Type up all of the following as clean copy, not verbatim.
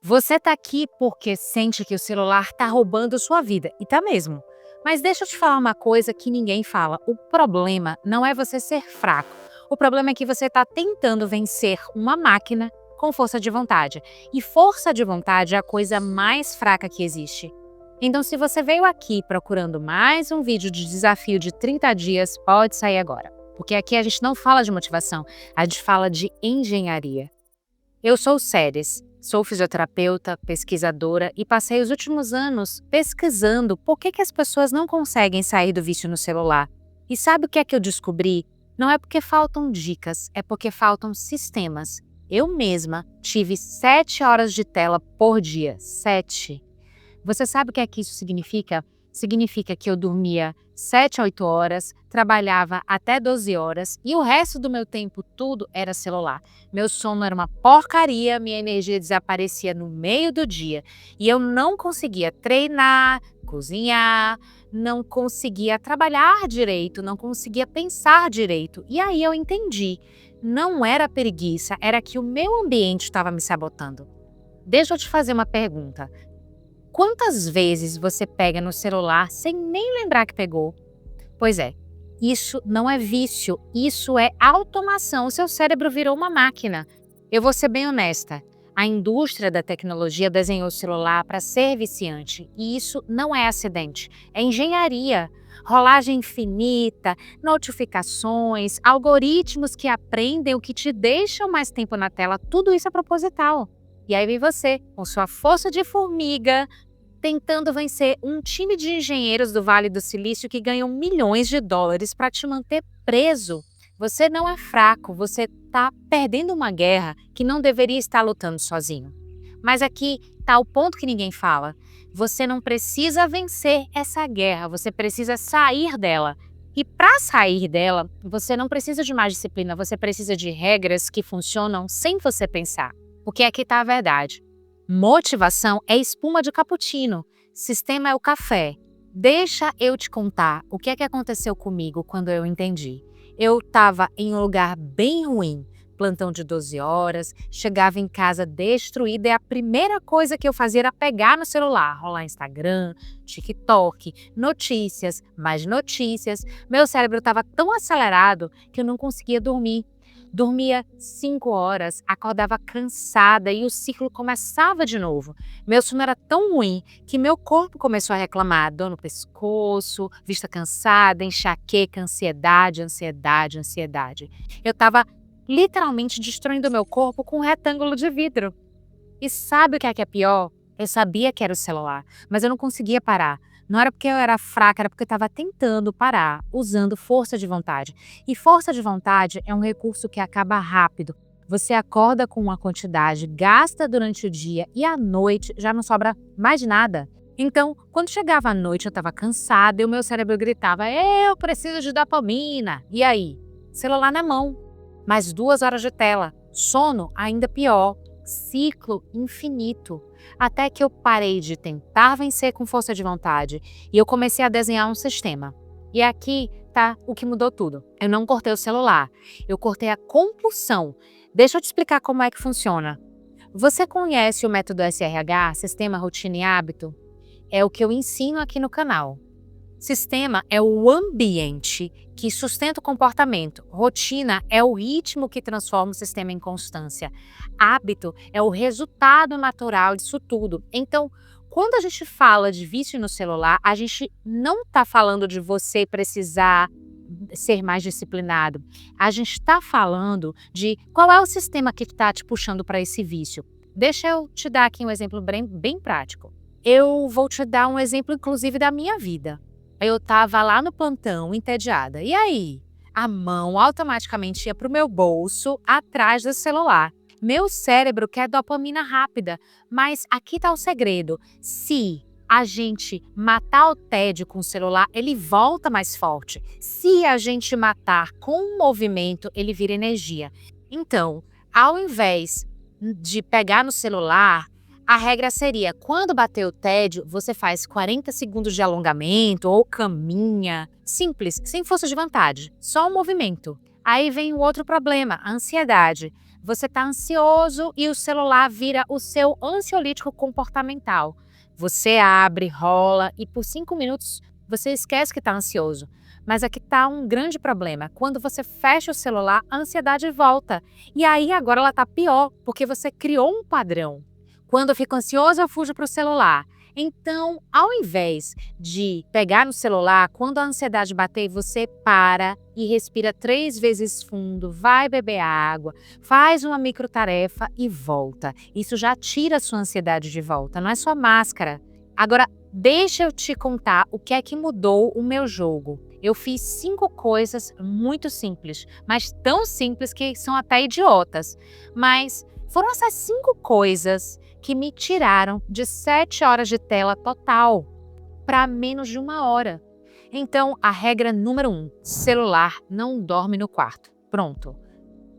Você tá aqui porque sente que o celular tá roubando sua vida, e tá mesmo. Mas deixa eu te falar uma coisa que ninguém fala. O problema não é você ser fraco. O problema é que você tá tentando vencer uma máquina com força de vontade. E força de vontade é a coisa mais fraca que existe. Então, se você veio aqui procurando mais um vídeo de desafio de 30 dias, pode sair agora. Porque aqui a gente não fala de motivação, a gente fala de engenharia. Eu sou o Séries, sou fisioterapeuta, pesquisadora e passei os últimos anos pesquisando por que as pessoas não conseguem sair do vício no celular. E sabe o que é que eu descobri? Não é porque faltam dicas, é porque faltam sistemas. Eu mesma tive 7 horas de tela por dia. 7. Você sabe o que é que isso significa? Significa que eu dormia 7 a 8 horas, trabalhava até 12 horas e o resto do meu tempo tudo era celular. Meu sono era uma porcaria, minha energia desaparecia no meio do dia e eu não conseguia treinar, cozinhar, não conseguia trabalhar direito, não conseguia pensar direito. E aí eu entendi, não era preguiça, era que o meu ambiente estava me sabotando. Deixa eu te fazer uma pergunta. Quantas vezes você pega no celular sem nem lembrar que pegou? Pois é, isso não é vício, isso é automação. O seu cérebro virou uma máquina. Eu vou ser bem honesta, a indústria da tecnologia desenhou o celular para ser viciante e isso não é acidente, é engenharia. Rolagem infinita, notificações, algoritmos que aprendem o que te deixam mais tempo na tela, tudo isso é proposital. E aí vem você, com sua força de formiga, tentando vencer um time de engenheiros do Vale do Silício que ganham milhões de dólares para te manter preso. Você não é fraco, você está perdendo uma guerra que não deveria estar lutando sozinho. Mas aqui está o ponto que ninguém fala. Você não precisa vencer essa guerra, você precisa sair dela. E para sair dela, você não precisa de mais disciplina, você precisa de regras que funcionam sem você pensar. Porque aqui está a verdade. Motivação é espuma de cappuccino, sistema é o café. Deixa eu te contar o que é que aconteceu comigo quando eu entendi. Eu estava em um lugar bem ruim, plantão de 12 horas, chegava em casa destruída e a primeira coisa que eu fazia era pegar no celular, rolar Instagram, TikTok, notícias, mais notícias. Meu cérebro estava tão acelerado que eu não conseguia dormir. Dormia 5 horas, acordava cansada e o ciclo começava de novo. Meu sono era tão ruim que meu corpo começou a reclamar, dor no pescoço, vista cansada, enxaqueca, ansiedade. Eu estava literalmente destruindo meu corpo com um retângulo de vidro. E sabe o que é pior? Eu sabia que era o celular, mas eu não conseguia parar. Não era porque eu era fraca, era porque eu estava tentando parar, usando força de vontade. E força de vontade é um recurso que acaba rápido. Você acorda com uma quantidade, gasta durante o dia e à noite já não sobra mais nada. Então, quando chegava à noite, eu estava cansada e o meu cérebro gritava: eu preciso de dopamina. E aí? Celular na mão. Mais 2 horas de tela. Sono ainda pior. Ciclo infinito. Até que eu parei de tentar vencer com força de vontade e eu comecei a desenhar um sistema. E aqui tá o que mudou tudo. Eu não cortei o celular, eu cortei a compulsão. Deixa eu te explicar como é que funciona. Você conhece o método SRH, Sistema, Rotina e Hábito? É o que eu ensino aqui no canal. Sistema é o ambiente que sustenta o comportamento. Rotina é o ritmo que transforma o sistema em constância. Hábito é o resultado natural disso tudo. Então, quando a gente fala de vício no celular, a gente não está falando de você precisar ser mais disciplinado. A gente está falando de qual é o sistema que está te puxando para esse vício. Deixa eu te dar aqui um exemplo bem prático. Eu vou te dar um exemplo, inclusive, da minha vida. Eu estava lá no plantão, entediada. E aí? A mão automaticamente ia para o meu bolso, atrás do celular. Meu cérebro quer dopamina rápida, mas aqui está o segredo. Se a gente matar o tédio com o celular, ele volta mais forte. Se a gente matar com o movimento, ele vira energia. Então, ao invés de pegar no celular, a regra seria, quando bater o tédio, você faz 40 segundos de alongamento ou caminha. Simples, sem força de vontade, só um movimento. Aí vem o outro problema, a ansiedade. você está ansioso e o celular vira o seu ansiolítico comportamental. Você abre, rola e por 5 minutos você esquece que está ansioso. Mas aqui está um grande problema. Quando você fecha o celular, a ansiedade volta. E aí agora ela está pior, porque você criou um padrão. Quando eu fico ansioso, eu fujo para o celular. Então, ao invés de pegar no celular, quando a ansiedade bater, você para e respira 3 vezes fundo, vai beber água, faz uma microtarefa e volta. Isso já tira a sua ansiedade de volta, não é só máscara. Agora, deixa eu te contar o que é que mudou o meu jogo. Eu fiz 5 coisas muito simples, mas tão simples que são até idiotas. Mas foram essas 5 coisas que me tiraram de 7 horas de tela total para menos de 1 hora. Então, a regra número 1, celular não dorme no quarto. Pronto.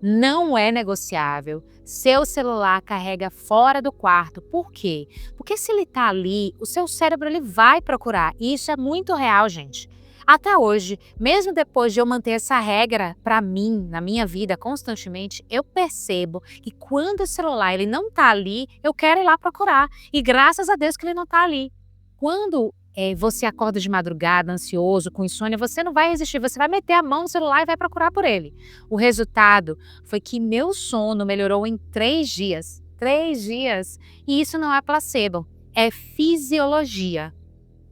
Não é negociável. Seu celular carrega fora do quarto. Por quê? Porque se ele está ali, o seu cérebro ele vai procurar. E isso é muito real, gente. Até hoje, mesmo depois de eu manter essa regra para mim, na minha vida, constantemente, eu percebo que quando o celular ele não está ali, eu quero ir lá procurar. E graças a Deus que ele não está ali. Quando você acorda de madrugada, ansioso, com insônia, você não vai resistir, você vai meter a mão no celular e vai procurar por ele. O resultado foi que meu sono melhorou em 3 dias. 3 dias. E isso não é placebo, é fisiologia.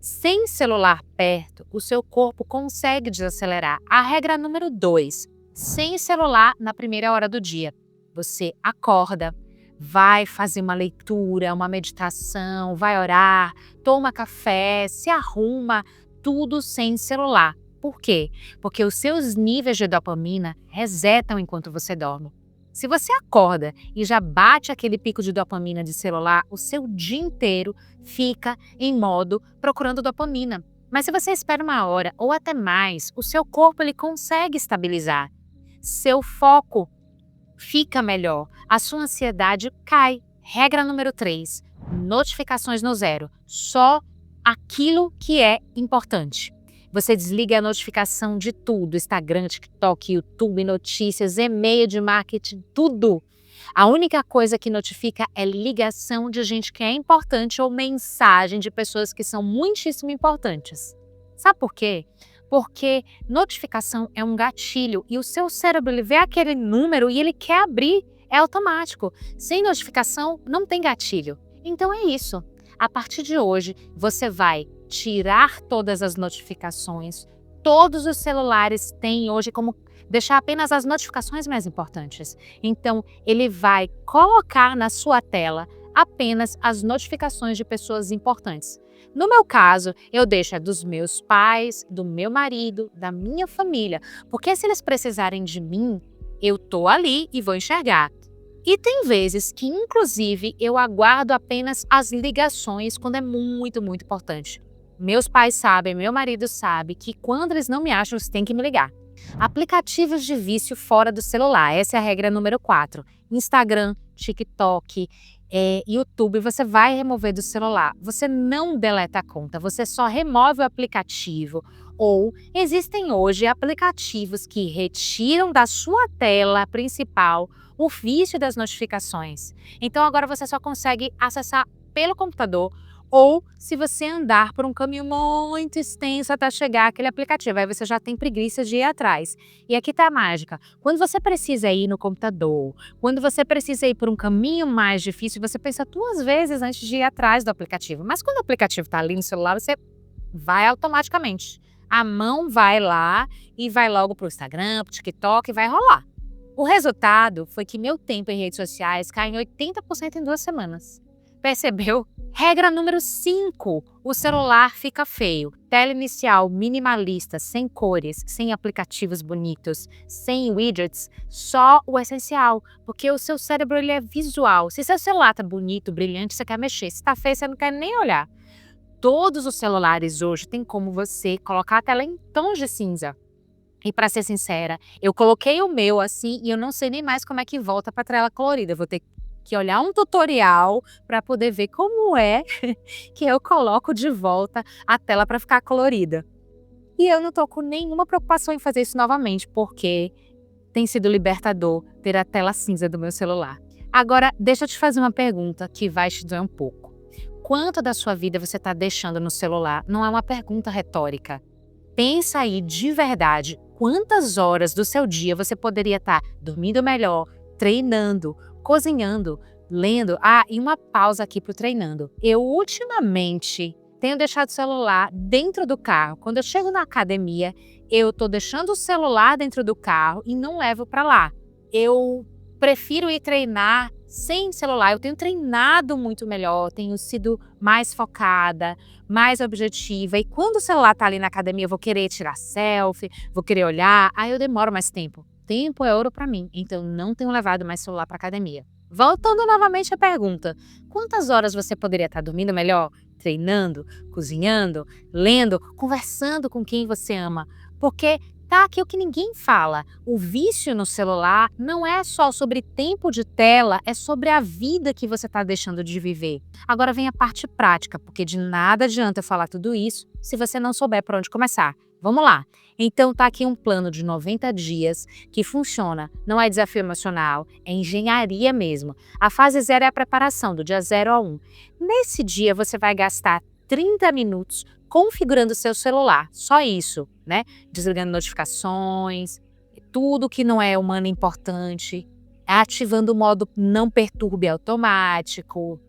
Sem celular perto, o seu corpo consegue desacelerar. A regra número 2, sem celular na primeira hora do dia. Você acorda, vai fazer uma leitura, uma meditação, vai orar, toma café, se arruma, tudo sem celular. Por quê? Porque os seus níveis de dopamina resetam enquanto você dorme. Se você acorda e já bate aquele pico de dopamina de celular, o seu dia inteiro fica em modo procurando dopamina. Mas se você espera 1 hora ou até mais, o seu corpo ele consegue estabilizar. Seu foco fica melhor, a sua ansiedade cai. Regra número 3, notificações no zero. Só aquilo que é importante. Você desliga a notificação de tudo, Instagram, TikTok, YouTube, notícias, e-mail de marketing, tudo. A única coisa que notifica é ligação de gente que é importante ou mensagem de pessoas que são muitíssimo importantes. Sabe por quê? Porque notificação é um gatilho e o seu cérebro ele vê aquele número e ele quer abrir, é automático. Sem notificação não tem gatilho. Então é isso. A partir de hoje, você vai tirar todas as notificações. Todos os celulares têm hoje como deixar apenas as notificações mais importantes. Então, ele vai colocar na sua tela apenas as notificações de pessoas importantes. No meu caso, eu deixo dos meus pais, do meu marido, da minha família, porque se eles precisarem de mim, eu tô ali e vou enxergar. E tem vezes que, inclusive, eu aguardo apenas as ligações quando é muito, muito importante. Meus pais sabem, meu marido sabe que quando eles não me acham, eles têm que me ligar. Aplicativos de vício fora do celular, essa é a regra número 4. Instagram, TikTok, YouTube, você vai remover do celular. Você não deleta a conta, você só remove o aplicativo. Ou existem hoje aplicativos que retiram da sua tela principal o vício das notificações. Então agora você só consegue acessar pelo computador ou se você andar por um caminho muito extenso até chegar àquele aplicativo, aí você já tem preguiça de ir atrás. E aqui tá a mágica, quando você precisa ir no computador, quando você precisa ir por um caminho mais difícil, você pensa 2 vezes antes de ir atrás do aplicativo. Mas quando o aplicativo tá ali no celular, você vai automaticamente. A mão vai lá e vai logo pro Instagram, pro TikTok e vai rolar. O resultado foi que meu tempo em redes sociais caiu em 80% em 2 semanas. Percebeu? Regra número 5, o celular fica feio. Tela inicial minimalista, sem cores, sem aplicativos bonitos, sem widgets, só o essencial, porque o seu cérebro ele é visual. Se seu celular tá bonito, brilhante, você quer mexer. Se tá feio, você não quer nem olhar. Todos os celulares hoje tem como você colocar a tela em tons de cinza. E para ser sincera, eu coloquei o meu assim e eu não sei nem mais como é que volta para a tela colorida. Eu vou ter que olhar um tutorial para poder ver como é que eu coloco de volta a tela para ficar colorida. E eu não tô com nenhuma preocupação em fazer isso novamente, porque tem sido libertador ter a tela cinza do meu celular. Agora, deixa eu te fazer uma pergunta que vai te doer um pouco. Quanto da sua vida você está deixando no celular? Não é uma pergunta retórica. Pensa aí de verdade, quantas horas do seu dia você poderia estar dormindo melhor, treinando, cozinhando, lendo. E uma pausa aqui pro treinando. Eu ultimamente tenho deixado o celular dentro do carro. Quando eu chego na academia, eu tô deixando o celular dentro do carro e não levo para lá. Eu prefiro ir treinar sem celular. Eu tenho treinado muito melhor, tenho sido mais focada, mais objetiva. E quando o celular tá ali na academia, eu vou querer tirar selfie, vou querer olhar, aí eu demoro mais tempo. Tempo é ouro para mim, então não tenho levado mais celular para academia. Voltando novamente à pergunta, quantas horas você poderia estar dormindo melhor, treinando, cozinhando, lendo, conversando com quem você ama? Porque tá aqui o que ninguém fala. O vício no celular não é só sobre tempo de tela, é sobre a vida que você está deixando de viver. Agora vem a parte prática, porque de nada adianta eu falar tudo isso se você não souber por onde começar. Vamos lá. Então tá aqui um plano de 90 dias que funciona. Não é desafio emocional, é engenharia mesmo. A fase 0 é a preparação, do dia 0 a 1. Nesse dia você vai gastar 30 minutos configurando o seu celular, só isso, né? Desligando notificações, tudo que não é humano importante, ativando o modo não perturbe automático.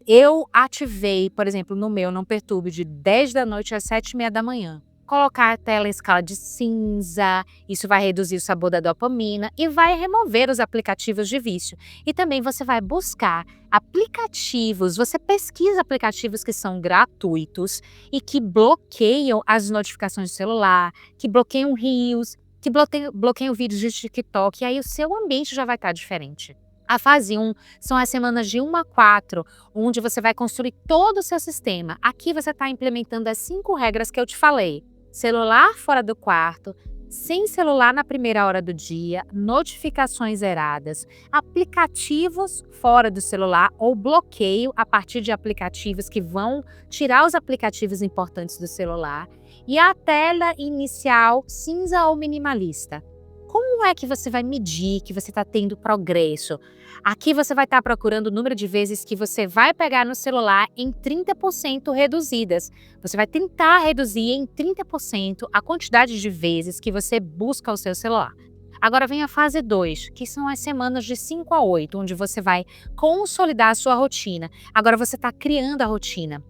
Eu ativei, por exemplo, no meu não perturbe de 10 da noite às 7h30 da manhã. Colocar a tela em escala de cinza, isso vai reduzir o sabor da dopamina e vai remover os aplicativos de vício. E também você vai buscar aplicativos, você pesquisa aplicativos que são gratuitos e que bloqueiam as notificações do celular, que bloqueiam Reels, que bloqueiam vídeos de TikTok, e aí o seu ambiente já vai estar diferente. A fase 1 são as semanas de 1 a 4, onde você vai construir todo o seu sistema. Aqui você está implementando as 5 regras que eu te falei. Celular fora do quarto, sem celular na primeira hora do dia, notificações zeradas, aplicativos fora do celular ou bloqueio a partir de aplicativos que vão tirar os aplicativos importantes do celular e a tela inicial cinza ou minimalista. Como é que você vai medir que você está tendo progresso? Aqui você vai estar procurando o número de vezes que você vai pegar no celular em 30% reduzidas. Você vai tentar reduzir em 30% a quantidade de vezes que você busca o seu celular. Agora vem a fase 2, que são as semanas de 5 a 8, onde você vai consolidar a sua rotina. Agora você está criando a rotina.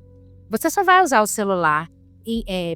Você só vai usar o celular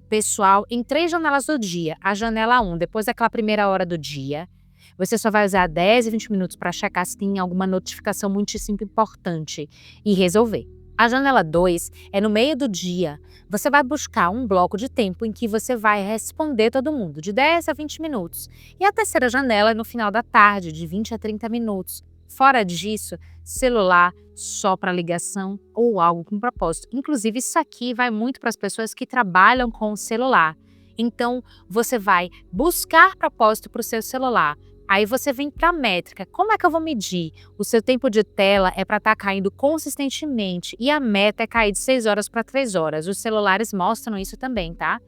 pessoal em 3 janelas do dia. A janela 1, depois daquela primeira hora do dia, você só vai usar 10 e 20 minutos para checar se tem alguma notificação muitíssimo importante e resolver. A janela 2 é no meio do dia. Você vai buscar um bloco de tempo em que você vai responder todo mundo, de 10 a 20 minutos. E a terceira janela é no final da tarde, de 20 a 30 minutos. Fora disso, celular só para ligação ou algo com propósito. Inclusive, isso aqui vai muito para as pessoas que trabalham com o celular. Então, você vai buscar propósito para o seu celular. Aí você vem para a métrica. Como é que eu vou medir? O seu tempo de tela é para estar caindo consistentemente e a meta é cair de 6 horas para 3 horas. Os celulares mostram isso também, tá?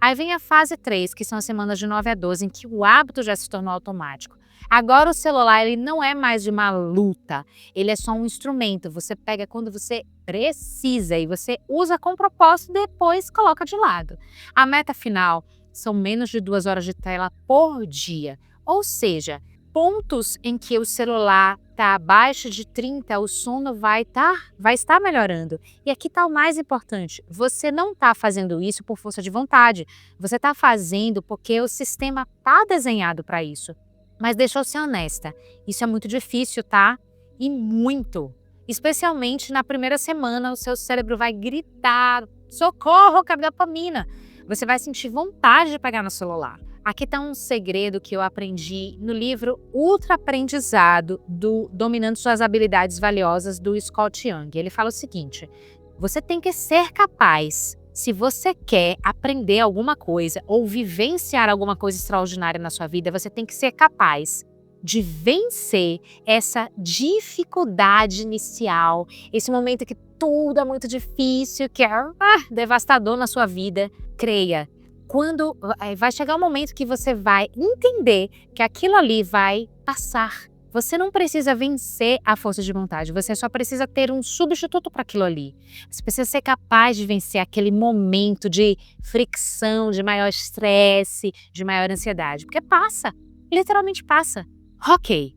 Aí vem a fase 3, que são as semanas de 9 a 12, em que o hábito já se tornou automático. Agora o celular ele não é mais de uma luta, ele é só um instrumento. Você pega quando você precisa e você usa com propósito e depois coloca de lado. A meta final são menos de 2 horas de tela por dia. Ou seja, pontos em que o celular está abaixo de 30, o sono vai estar melhorando. E aqui está o mais importante, você não está fazendo isso por força de vontade, você está fazendo porque o sistema está desenhado para isso. Mas deixa eu ser honesta, isso é muito difícil, tá? E muito. Especialmente na primeira semana, o seu cérebro vai gritar, socorro, cadê a dopamina? Você vai sentir vontade de pegar no celular. Aqui está um segredo que eu aprendi no livro Ultra Aprendizado do Dominando Suas Habilidades Valiosas, do Scott Young. Ele fala o seguinte, você tem que ser capaz, se você quer aprender alguma coisa ou vivenciar alguma coisa extraordinária na sua vida, você tem que ser capaz de vencer essa dificuldade inicial, esse momento que tudo é muito difícil, que é devastador na sua vida. Creia. vai chegar um momento que você vai entender que aquilo ali vai passar. Você não precisa vencer a força de vontade, você só precisa ter um substituto para aquilo ali. Você precisa ser capaz de vencer aquele momento de fricção, de maior estresse, de maior ansiedade, porque passa, literalmente passa. Ok.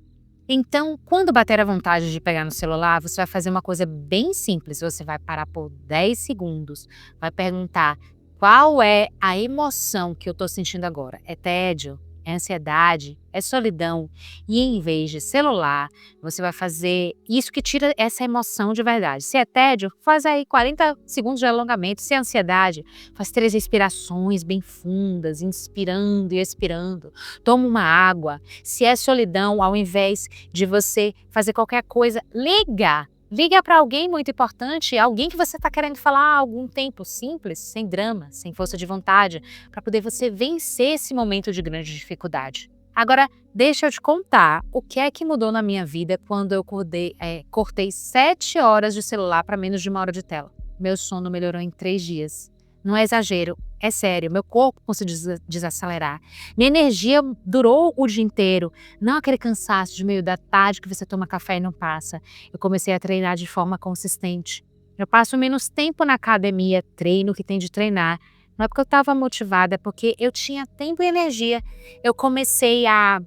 Então, quando bater a vontade de pegar no celular, você vai fazer uma coisa bem simples. Você vai parar por 10 segundos, vai perguntar qual é a emoção que eu estou sentindo agora. É tédio? É ansiedade? É solidão? E em vez de celular, você vai fazer isso que tira essa emoção de verdade. Se é tédio, faz aí 40 segundos de alongamento. Se é ansiedade, faz 3 respirações bem fundas, inspirando e expirando. Toma uma água. Se é solidão, ao invés de você fazer qualquer coisa, liga. Liga para alguém muito importante, alguém que você está querendo falar há algum tempo, simples, sem drama, sem força de vontade, para poder você vencer esse momento de grande dificuldade. Agora, deixa eu te contar o que é que mudou na minha vida quando eu cortei 7 horas de celular para menos de 1 hora de tela. Meu sono melhorou em 3 dias. Não é exagero, é sério, meu corpo conseguiu desacelerar. Minha energia durou o dia inteiro, não aquele cansaço de meio da tarde que você toma café e não passa. Eu comecei a treinar de forma consistente. Eu passo menos tempo na academia, treino o que tem de treinar. Não é porque eu estava motivada, é porque eu tinha tempo e energia. Eu comecei a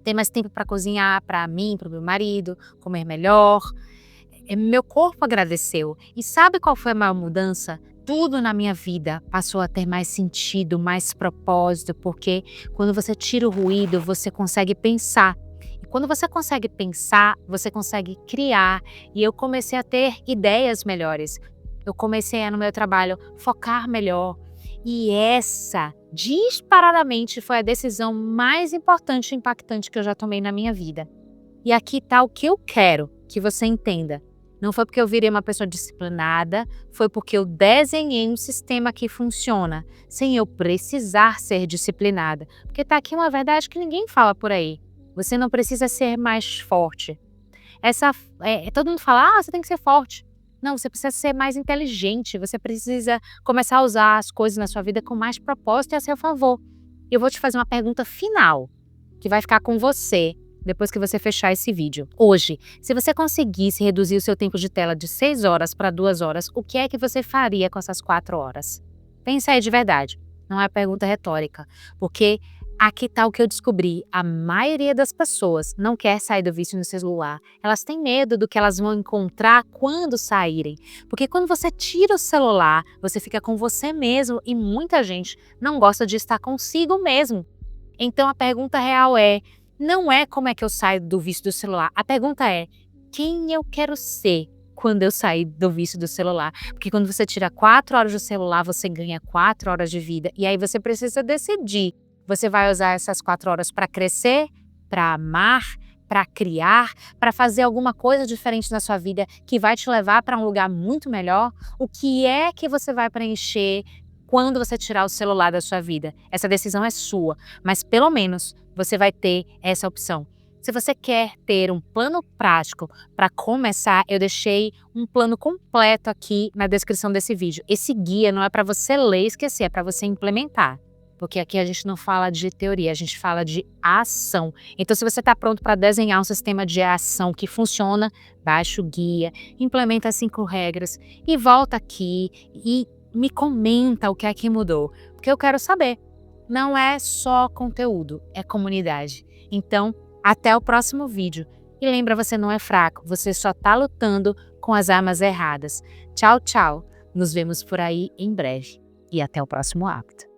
ter mais tempo para cozinhar para mim, para o meu marido, comer melhor. Meu corpo agradeceu. E sabe qual foi a maior mudança? Tudo na minha vida passou a ter mais sentido, mais propósito, porque quando você tira o ruído, você consegue pensar. E quando você consegue pensar, você consegue criar. E eu comecei a ter ideias melhores. Eu comecei a, no meu trabalho, focar melhor. E essa, disparadamente, foi a decisão mais importante e impactante que eu já tomei na minha vida. E aqui está o que eu quero que você entenda. Não foi porque eu virei uma pessoa disciplinada, foi porque eu desenhei um sistema que funciona, sem eu precisar ser disciplinada. Porque tá aqui uma verdade que ninguém fala por aí. Você não precisa ser mais forte. Todo mundo fala, você tem que ser forte. Não, você precisa ser mais inteligente, você precisa começar a usar as coisas na sua vida com mais propósito e a seu favor. Eu vou te fazer uma pergunta final, que vai ficar com você, depois que você fechar esse vídeo. Hoje, se você conseguisse reduzir o seu tempo de tela de 6 horas para 2 horas, o que é que você faria com essas 4 horas? Pensa aí de verdade, não é pergunta retórica, porque aqui está o que eu descobri. A maioria das pessoas não quer sair do vício no celular. Elas têm medo do que elas vão encontrar quando saírem. Porque quando você tira o celular, você fica com você mesmo e muita gente não gosta de estar consigo mesmo. Então a pergunta real não é como é que eu saio do vício do celular. A pergunta é, quem eu quero ser quando eu sair do vício do celular? Porque quando você tira 4 horas do celular, você ganha 4 horas de vida. E aí você precisa decidir. Você vai usar essas 4 horas para crescer, para amar, para criar, para fazer alguma coisa diferente na sua vida que vai te levar para um lugar muito melhor? O que é que você vai preencher quando você tirar o celular da sua vida? Essa decisão é sua, mas pelo menos você vai ter essa opção. Se você quer ter um plano prático para começar, eu deixei um plano completo aqui na descrição desse vídeo. Esse guia não é para você ler e esquecer, é para você implementar. Porque aqui a gente não fala de teoria, a gente fala de ação. Então, se você está pronto para desenhar um sistema de ação que funciona, baixa o guia, implementa as 5 regras e volta aqui e me comenta o que é que mudou. Porque eu quero saber. Não é só conteúdo, é comunidade. Então, até o próximo vídeo. E lembra, você não é fraco, você só está lutando com as armas erradas. Tchau, tchau. Nos vemos por aí em breve. E até o próximo hábito.